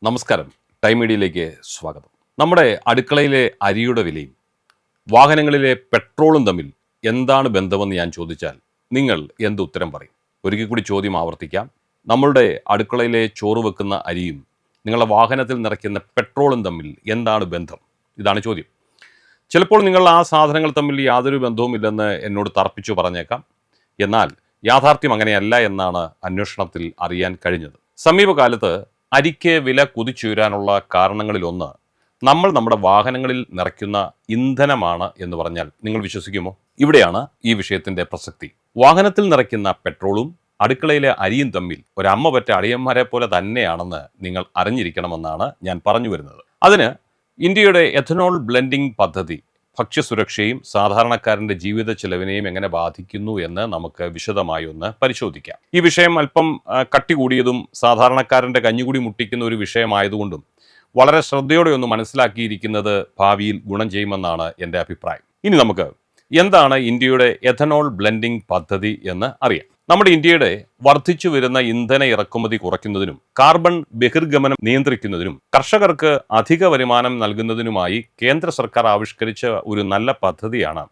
നമസ്കാരം. ടൈം മീഡിയയിലേക്ക് സ്വാഗതം. നമ്മുടെ അടുക്കളയിലെ അരിയുടെ വിലയും വാഹനങ്ങളിലെ പെട്രോളും തമ്മിൽ എന്താണ് ബന്ധമെന്ന് ഞാൻ ചോദിച്ചാൽ നിങ്ങൾ എന്ത് ഉത്തരം പറയും? ഒരിക്കൽ കൂടി ചോദ്യം ആവർത്തിക്കാം. നമ്മളുടെ അടുക്കളയിലെ ചോറ് വെക്കുന്ന അരിയും നിങ്ങളുടെ വാഹനത്തിൽ നിറയ്ക്കുന്ന പെട്രോളും തമ്മിൽ എന്താണ് ബന്ധം? ഇതാണ് ചോദ്യം. ചിലപ്പോൾ നിങ്ങൾ ആ സാധനങ്ങൾ തമ്മിൽ യാതൊരു ബന്ധവുമില്ലെന്ന് എന്നോട് തർപ്പിച്ചു പറഞ്ഞേക്കാം. എന്നാൽ യാഥാർത്ഥ്യം അങ്ങനെയല്ല എന്നാണ് അന്വേഷണത്തിൽ അറിയാൻ കഴിഞ്ഞത്. സമീപകാലത്ത് അരിക്ക് വില കുതിച്ചുയരാനുള്ള കാരണങ്ങളിലൊന്ന് നമ്മൾ നമ്മുടെ വാഹനങ്ങളിൽ നിറയ്ക്കുന്ന ഇന്ധനമാണ് എന്ന് പറഞ്ഞാൽ നിങ്ങൾ വിശ്വസിക്കുമോ? ഇവിടെയാണ് ഈ വിഷയത്തിന്റെ പ്രസക്തി. വാഹനത്തിൽ നിറയ്ക്കുന്ന പെട്രോളും അടുക്കളയിലെ അരിയും തമ്മിൽ ഒരമ്മ പറ്റ അളിയന്മാരെ പോലെ തന്നെയാണെന്ന് നിങ്ങൾ അറിഞ്ഞിരിക്കണമെന്നാണ് ഞാൻ പറഞ്ഞു വരുന്നത്. അതിന് ഇന്ത്യയുടെ എഥനോൾ ബ്ലെൻഡിംഗ് പദ്ധതി ഭക്ഷ്യസുരക്ഷയും സാധാരണക്കാരന്റെ ജീവിത ചെലവിനെയും എങ്ങനെ ബാധിക്കുന്നു എന്ന് നമുക്ക് വിശദമായി ഒന്ന് പരിശോധിക്കാം. ഈ വിഷയം അല്പം കട്ടി കൂടിയതും സാധാരണക്കാരന്റെ കഞ്ഞുകൂടി മുട്ടിക്കുന്ന ഒരു വിഷയമായതുകൊണ്ടും വളരെ ശ്രദ്ധയോടെ ഒന്ന് മനസ്സിലാക്കിയിരിക്കുന്നത് ഭാവിയിൽ ഗുണം ചെയ്യുമെന്നാണ് എൻ്റെ അഭിപ്രായം. ഇനി നമുക്ക് എന്താണ് ഇന്ത്യയുടെ എഥനോൾ ബ്ലെൻഡിംഗ് പദ്ധതി എന്ന് അറിയാം. നമ്മുടെ ഇന്ത്യയുടെ വർദ്ധിച്ചു വരുന്ന ഇന്ധന ഇറക്കുമതി കുറയ്ക്കുന്നതിനും കാർബൺ ബഹിർഗമനം നിയന്ത്രിക്കുന്നതിനും കർഷകർക്ക് അധിക വരുമാനം നൽകുന്നതിനുമായി കേന്ദ്ര സർക്കാർ ആവിഷ്കരിച്ച ഒരു നല്ല പദ്ധതിയാണ്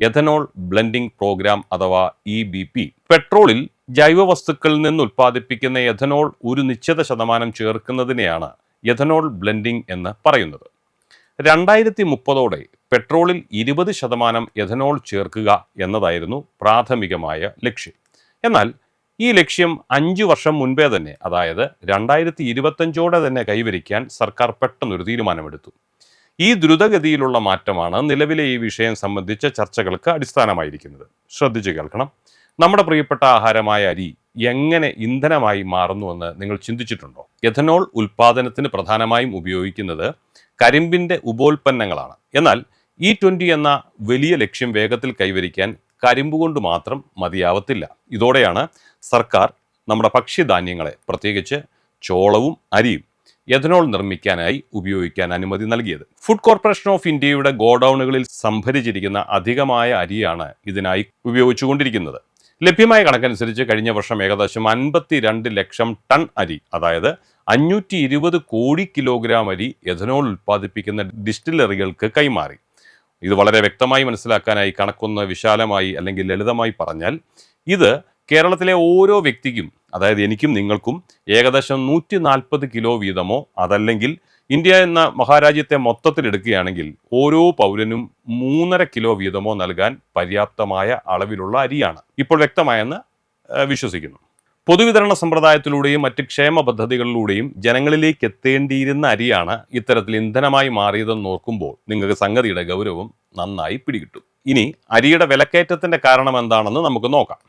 എഥനോൾ ബ്ലെൻഡിംഗ് പ്രോഗ്രാം അഥവാ EBP. പെട്രോളിൽ ജൈവവസ്തുക്കളിൽ നിന്ന് ഉൽപ്പാദിപ്പിക്കുന്ന എഥനോൾ ഒരു നിശ്ചിത ശതമാനം ചേർക്കുന്നതിനെയാണ് എഥനോൾ ബ്ലെൻഡിംഗ് എന്ന് പറയുന്നത്. 2030 പെട്രോളിൽ 20% എഥനോൾ ചേർക്കുക എന്നതായിരുന്നു പ്രാഥമികമായ ലക്ഷ്യം. എന്നാൽ ഈ ലക്ഷ്യം 5 വർഷം മുൻപേ തന്നെ, അതായത് 2025 തന്നെ കൈവരിക്കാൻ സർക്കാർ പെട്ടെന്നൊരു തീരുമാനമെടുത്തു. ഈ ദ്രുതഗതിയിലുള്ള മാറ്റമാണ് നിലവിലെ ഈ വിഷയം സംബന്ധിച്ച ചർച്ചകൾക്ക് അടിസ്ഥാനമായിരിക്കുന്നത്. ശ്രദ്ധിച്ചു കേൾക്കണം. നമ്മുടെ പ്രിയപ്പെട്ട ആഹാരമായ അരി എങ്ങനെ ഇന്ധനമായി മാറുന്നുവെന്ന് നിങ്ങൾ ചിന്തിച്ചിട്ടുണ്ടോ? എഥനോൾ ഉൽപ്പാദനത്തിന് പ്രധാനമായും ഉപയോഗിക്കുന്നത് കരിമ്പിന്റെ ഉപോൽപ്പന്നങ്ങളാണ്. എന്നാൽ E20 എന്ന വലിയ ലക്ഷ്യം വേഗത്തിൽ കൈവരിക്കാൻ കരിമ്പ് കൊണ്ട് മാത്രം മതിയാവത്തില്ല. ഇതോടെയാണ് സർക്കാർ നമ്മുടെ ഭക്ഷ്യധാന്യങ്ങളെ, പ്രത്യേകിച്ച് ചോളവും അരിയും എഥനോൾ നിർമ്മിക്കാനായി ഉപയോഗിക്കാൻ അനുമതി നൽകിയത്. ഫുഡ് കോർപ്പറേഷൻ ഓഫ് ഇന്ത്യയുടെ ഗോഡൌണുകളിൽ സംഭരിച്ചിരിക്കുന്ന അധികമായ അരിയാണ് ഇതിനായി ഉപയോഗിച്ചുകൊണ്ടിരിക്കുന്നത്. ലഭ്യമായ കണക്കനുസരിച്ച് കഴിഞ്ഞ വർഷം ഏകദേശം 52 ലക്ഷം ടൺ അരി, അതായത് 520 കോടി കിലോഗ്രാം അരി എഥനോൾ ഉൽപ്പാദിപ്പിക്കുന്ന ഡിസ്റ്റിലറികൾക്ക് കൈമാറി. ഇത് വളരെ വ്യക്തമായി മനസ്സിലാക്കാനായി കണക്കൊന്ന് വിശാലമായി അല്ലെങ്കിൽ ലളിതമായി പറഞ്ഞാൽ, ഇത് കേരളത്തിലെ ഓരോ വ്യക്തിക്കും, അതായത് എനിക്കും നിങ്ങൾക്കും ഏകദേശം 140 കിലോ വീതമോ, അതല്ലെങ്കിൽ ഇന്ത്യ എന്ന മഹാരാജ്യത്തെ മൊത്തത്തിൽ എടുക്കുകയാണെങ്കിൽ ഓരോ പൗരനും 3.5 കിലോ വീതമോ നൽകാൻ പര്യാപ്തമായ അളവിലുള്ള അരിയാണ്. ഇപ്പോൾ വ്യക്തമായെന്ന് വിശ്വസിക്കുന്നു. പൊതുവിതരണ സമ്പ്രദായത്തിലൂടെയും മറ്റ് ക്ഷേമ പദ്ധതികളിലൂടെയും ജനങ്ങളിലേക്ക് എത്തേണ്ടിയിരുന്ന അരിയാണ് ഇത്തരത്തിൽ ഇന്ധനമായി മാറിയതെന്ന് ഓർക്കുമ്പോൾ നിങ്ങൾക്ക് സംഗതിയുടെ ഗൗരവം നന്നായി പിടികിട്ടും. ഇനി അരിയുടെ വിലക്കയറ്റത്തിന്റെ കാരണം എന്താണെന്ന് നമുക്ക് നോക്കാം.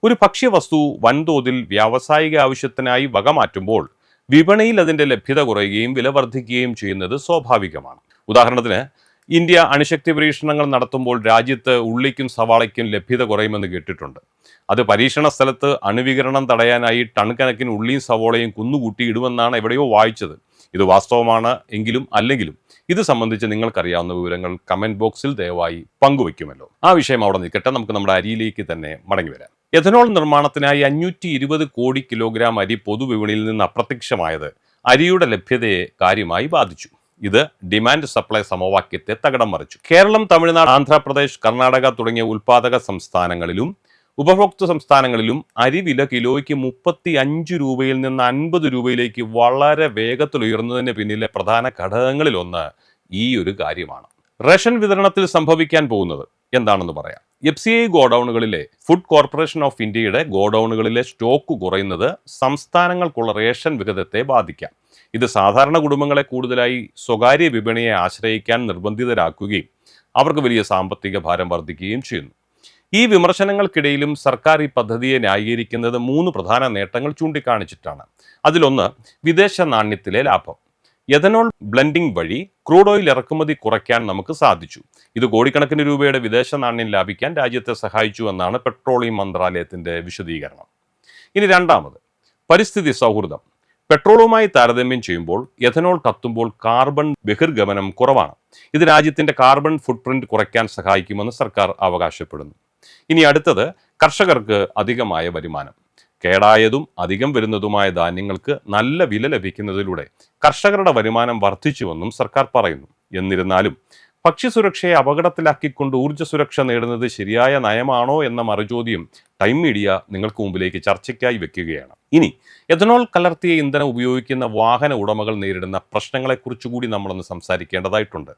ഒരു ഭക്ഷ്യവസ്തു വൻതോതിൽ വ്യാവസായിക ആവശ്യത്തിനായി വകമാറ്റുമ്പോൾ വിപണിയിൽ അതിന്റെ ലഭ്യത കുറയുകയും വില വർദ്ധിക്കുകയും ചെയ്യുന്നത് സ്വാഭാവികമാണ്. ഉദാഹരണത്തിന്, ഇന്ത്യ അണുശക്തി പരീക്ഷണങ്ങൾ നടത്തുമ്പോൾ രാജ്യത്ത് ഉള്ളിക്കും സവാളയ്ക്കും ലഭ്യത കുറയുമെന്ന് കേട്ടിട്ടുണ്ട്. അത് പരീക്ഷണ സ്ഥലത്ത് അണുവികരണം തടയാനായി ടൺ കണക്കിന് ഉള്ളിയും സവോളയും കുന്നുകൂട്ടി ഇടുമെന്നാണ് എവിടെയോ വായിച്ചത്. ഇത് വാസ്തവമാണ് എങ്കിലും അല്ലെങ്കിലും ഇത് സംബന്ധിച്ച് നിങ്ങൾക്കറിയാവുന്ന വിവരങ്ങൾ കമന്റ് ബോക്സിൽ ദയവായി പങ്കുവയ്ക്കുമല്ലോ. ആ വിഷയം അവിടെ നിൽക്കട്ടെ. നമുക്ക് നമ്മുടെ അരിയിലേക്ക് തന്നെ മടങ്ങി വരാം. എഥനോൾ നിർമ്മാണത്തിനായി 520 കോടി കിലോഗ്രാം അരി പൊതുവിപണിയിൽ നിന്ന് അപ്രത്യക്ഷമായത് അരിയുടെ ലഭ്യതയെ കാര്യമായി ബാധിച്ചു. ഇത് ഡിമാൻഡ് സപ്ലൈ സമവാക്യത്തെ തകിടം മറിച്ചു. കേരളം, തമിഴ്നാട്, ആന്ധ്രാപ്രദേശ്, കർണാടക തുടങ്ങിയ ഉൽപാദക സംസ്ഥാനങ്ങളിലും ഉപഭോക്തൃ സംസ്ഥാനങ്ങളിലും അരി വില കിലോയ്ക്ക് 35 രൂപയിൽ നിന്ന് 50 രൂപയിലേക്ക് വളരെ വേഗത്തിൽ ഉയർന്നതിന് പിന്നിലെ പ്രധാന ഘടകങ്ങളിലൊന്ന് ഈ ഒരു കാര്യമാണ്. റേഷൻ വിതരണത്തിൽ സംഭവിക്കാൻ പോകുന്നത് എന്താണെന്ന് പറയാം. FCI ഗോഡൌണുകളിലെ ഫുഡ് കോർപ്പറേഷൻ ഓഫ് ഇന്ത്യയുടെ ഗോഡൌണുകളിലെ സ്റ്റോക്ക് കുറയുന്നത് സംസ്ഥാനങ്ങൾക്കുള്ള റേഷൻ വിഹിതത്തെ ബാധിക്കാം. ഇത് സാധാരണ കുടുംബങ്ങളെ കൂടുതലായി സ്വകാര്യ വിപണിയെ ആശ്രയിക്കാൻ നിർബന്ധിതരാക്കുകയും അവർക്ക് വലിയ സാമ്പത്തിക ഭാരം വർദ്ധിക്കുകയും ചെയ്യുന്നു. ഈ വിമർശനങ്ങൾക്കിടയിലും സർക്കാർ ഈ പദ്ധതിയെ ന്യായീകരിക്കുന്നത് 3 പ്രധാന നേട്ടങ്ങൾ ചൂണ്ടിക്കാണിച്ചിട്ടാണ്. അതിലൊന്ന് വിദേശ നാണ്യത്തിലെ ലാഭം. എഥനോൾ ബ്ലെൻഡിംഗ് വഴി ക്രൂഡ് ഓയിൽ ഇറക്കുമതി കുറയ്ക്കാൻ നമുക്ക് സാധിച്ചു. ഇത് കോടിക്കണക്കിന് രൂപയുടെ വിദേശ നാണ്യം ലാഭിക്കാൻ രാജ്യത്തെ സഹായിച്ചു എന്നാണ് പെട്രോളിയം മന്ത്രാലയത്തിന്റെ വിശദീകരണം. ഇനി രണ്ടാമത്, പരിസ്ഥിതി സൗഹൃദം. പെട്രോളുമായി താരതമ്യം ചെയ്യുമ്പോൾ എഥനോൾ കത്തുമ്പോൾ കാർബൺ ബഹിർഗമനം കുറവാണ്. ഇത് രാജ്യത്തിന്റെ കാർബൺ ഫുട് പ്രിന്റ് കുറയ്ക്കാൻ സഹായിക്കുമെന്ന് സർക്കാർ അവകാശപ്പെടുന്നു. ഇനി അടുത്തത്, കർഷകർക്ക് അധികമായ വരുമാനം. കേടായതും അധികം വരുന്നതുമായ ധാന്യങ്ങൾക്ക് നല്ല വില ലഭിക്കുന്നതിലൂടെ കർഷകരുടെ വരുമാനം വർദ്ധിച്ചുവെന്നും സർക്കാർ പറയുന്നു. എന്നിരുന്നാലും ഭക്ഷ്യസുരക്ഷയെ അപകടത്തിലാക്കിക്കൊണ്ട് ഊർജ്ജ സുരക്ഷ നേടുന്നത് ശരിയായ നയമാണോ എന്ന മറുചോദ്യം ടൈം മീഡിയ നിങ്ങൾക്ക് മുമ്പിലേക്ക് ചർച്ചയ്ക്കായി വെക്കുകയാണ്. ഇനി എഥനോൾ കലർത്തിയ ഇന്ധനം ഉപയോഗിക്കുന്ന വാഹന ഉടമകൾ നേരിടുന്ന പ്രശ്നങ്ങളെക്കുറിച്ച് കൂടി നമ്മളൊന്ന് സംസാരിക്കേണ്ടതായിട്ടുണ്ട്.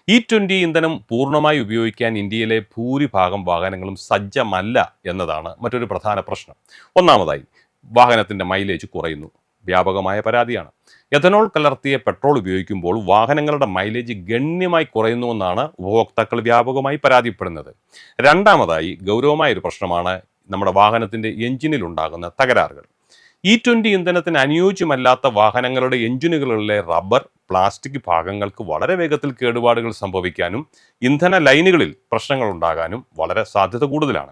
E20 ഇന്ധനം പൂർണ്ണമായി ഉപയോഗിക്കാൻ ഇന്ത്യയിലെ ഭൂരിഭാഗം വാഹനങ്ങളും സജ്ജമല്ല എന്നതാണ് മറ്റൊരു പ്രധാന പ്രശ്നം. ഒന്നാമതായി, വാഹനത്തിന്റെ മൈലേജ് കുറയുന്നു. വ്യാപകമായ പരാതിയാണ്. എഥനോൾ കലർത്തിയ പെട്രോൾ ഉപയോഗിക്കുമ്പോൾ വാഹനങ്ങളുടെ മൈലേജ് ഗണ്യമായി കുറയുന്നുവെന്നാണ് ഉപഭോക്താക്കൾ വ്യാപകമായി പരാതിപ്പെടുന്നത്. രണ്ടാമതായി, ഗൗരവമായ ഒരു പ്രശ്നമാണ് നമ്മുടെ വാഹനത്തിന്റെ എഞ്ചിനിൽ ഉണ്ടാകുന്ന തകരാറുകൾ. E20 ഇന്ധനത്തിന് അനുയോജ്യമല്ലാത്ത വാഹനങ്ങളുടെ എഞ്ചിനുകളിലെ റബ്ബർ, പ്ലാസ്റ്റിക് ഭാഗങ്ങൾക്ക് വളരെ വേഗത്തിൽ കേടുപാടുകൾ സംഭവിക്കാനും ഇന്ധന ലൈനുകളിൽ പ്രശ്നങ്ങൾ ഉണ്ടാകാനും വളരെ സാധ്യത കൂടുതലാണ്.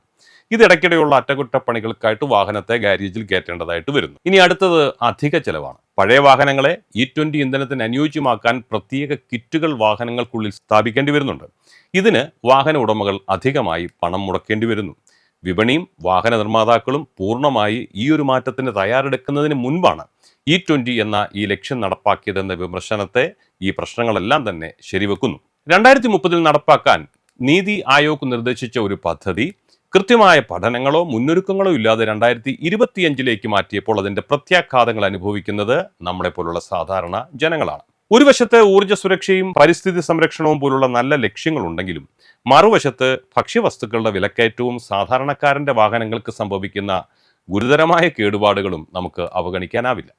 ഇതിടയ്ക്കിടെയുള്ള അറ്റകുറ്റപ്പണികൾക്കായിട്ട് വാഹനത്തെ ഗാരേജിൽ കയറ്റേണ്ടതായിട്ട് വരുന്നു. ഇനി അടുത്തത് അധിക ചെലവാണ്. പഴയ വാഹനങ്ങളെ E20 ഇന്ധനത്തിന് അനുയോജ്യമാക്കാൻ പ്രത്യേക കിറ്റുകൾ വാഹനങ്ങൾക്കുള്ളിൽ സ്ഥാപിക്കേണ്ടി വരുന്നുണ്ട്. ഇതിന് വാഹന ഉടമകൾ അധികമായി പണം മുടക്കേണ്ടി വരുന്നു. വിപണിയും വാഹന നിർമ്മാതാക്കളും പൂർണ്ണമായി ഈ ഒരു മാറ്റത്തിന് തയ്യാറെടുക്കുന്നതിന് മുൻപാണ് E20 എന്ന ഈ ലക്ഷ്യം നടപ്പാക്കിയതെന്ന വിമർശനത്തെ ഈ പ്രശ്നങ്ങളെല്ലാം തന്നെ ശരിവെക്കുന്നു. 2030 നടപ്പാക്കാൻ നീതി ആയോഗ് നിർദ്ദേശിച്ച ഒരു പദ്ധതി കൃത്യമായ പഠനങ്ങളോ മുന്നൊരുക്കങ്ങളോ ഇല്ലാതെ 2025 മാറ്റിയപ്പോൾ അതിന്റെ പ്രത്യാഘാതങ്ങൾ അനുഭവിക്കുന്നത് നമ്മളെ പോലുള്ള സാധാരണ ജനങ്ങളാണ്. ഒരു വശത്ത് ഊർജ്ജ സുരക്ഷയും പരിസ്ഥിതി സംരക്ഷണവും പോലുള്ള നല്ല ലക്ഷ്യങ്ങളുണ്ടെങ്കിലും മറുവശത്ത് ഭക്ഷ്യവസ്തുക്കളുടെ വിലക്കയറ്റവും സാധാരണക്കാരന്റെ വാഹനങ്ങൾക്ക് സംഭവിക്കുന്ന ഗുരുതരമായ കേടുപാടുകളും നമുക്ക് അവഗണിക്കാനാവില്ല.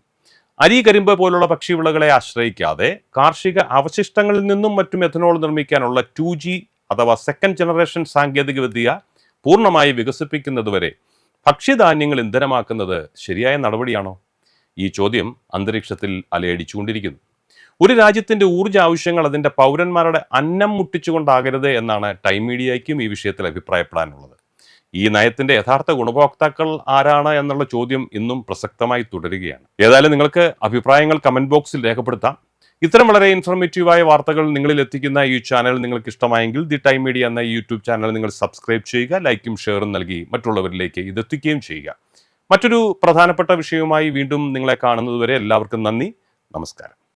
അരി, കരിമ്പ് പോലുള്ള ഭക്ഷ്യവിളകളെ ആശ്രയിക്കാതെ കാർഷിക അവശിഷ്ടങ്ങളിൽ നിന്നും മറ്റും എഥനോൾ നിർമ്മിക്കാനുള്ള 2G അഥവാ സെക്കൻഡ് ജനറേഷൻ സാങ്കേതികവിദ്യ പൂർണ്ണമായി വികസിപ്പിക്കുന്നതുവരെ ഭക്ഷ്യധാന്യങ്ങൾ ഇന്ധനമാക്കുന്നത് ശരിയായ നടപടിയാണോ? ഈ ചോദ്യം അന്തരീക്ഷത്തിൽ അലയടിച്ചുകൊണ്ടിരിക്കുന്നു. ഒരു രാജ്യത്തിന്റെ ഊർജ്ജ ആവശ്യങ്ങൾ അതിന്റെ പൗരന്മാരുടെ അന്നം മുട്ടിച്ചുകൊണ്ടാകരുത് എന്നാണ് ടൈം മീഡിയയ്ക്കും ഈ വിഷയത്തിൽ അഭിപ്രായപ്പെടാനുള്ളത്. ഈ നയത്തിന്റെ യഥാർത്ഥ ഗുണഭോക്താക്കൾ ആരാണ് എന്നുള്ള ചോദ്യം ഇന്നും പ്രസക്തമായി തുടരുകയാണ്. ഏതായാലും നിങ്ങൾക്ക് അഭിപ്രായങ്ങൾ കമന്റ് ബോക്സിൽ രേഖപ്പെടുത്താം. ഇത്തരം വളരെ ഇൻഫോർമേറ്റീവായ വാർത്തകൾ നിങ്ങളിൽ എത്തിക്കുന്ന ഈ ചാനൽ നിങ്ങൾക്ക് ഇഷ്ടമായെങ്കിൽ ദി ടൈം മീഡിയ എന്ന യൂട്യൂബ് ചാനൽ നിങ്ങൾ സബ്സ്ക്രൈബ് ചെയ്യുക, ലൈക്കും ഷെയറും നൽകി മറ്റുള്ളവരിലേക്ക് ഇതെത്തിക്കുകയും ചെയ്യുക. മറ്റൊരു പ്രധാനപ്പെട്ട വിഷയവുമായി വീണ്ടും നിങ്ങളെ കാണുന്നതുവരെ എല്ലാവർക്കും നന്ദി, നമസ്കാരം.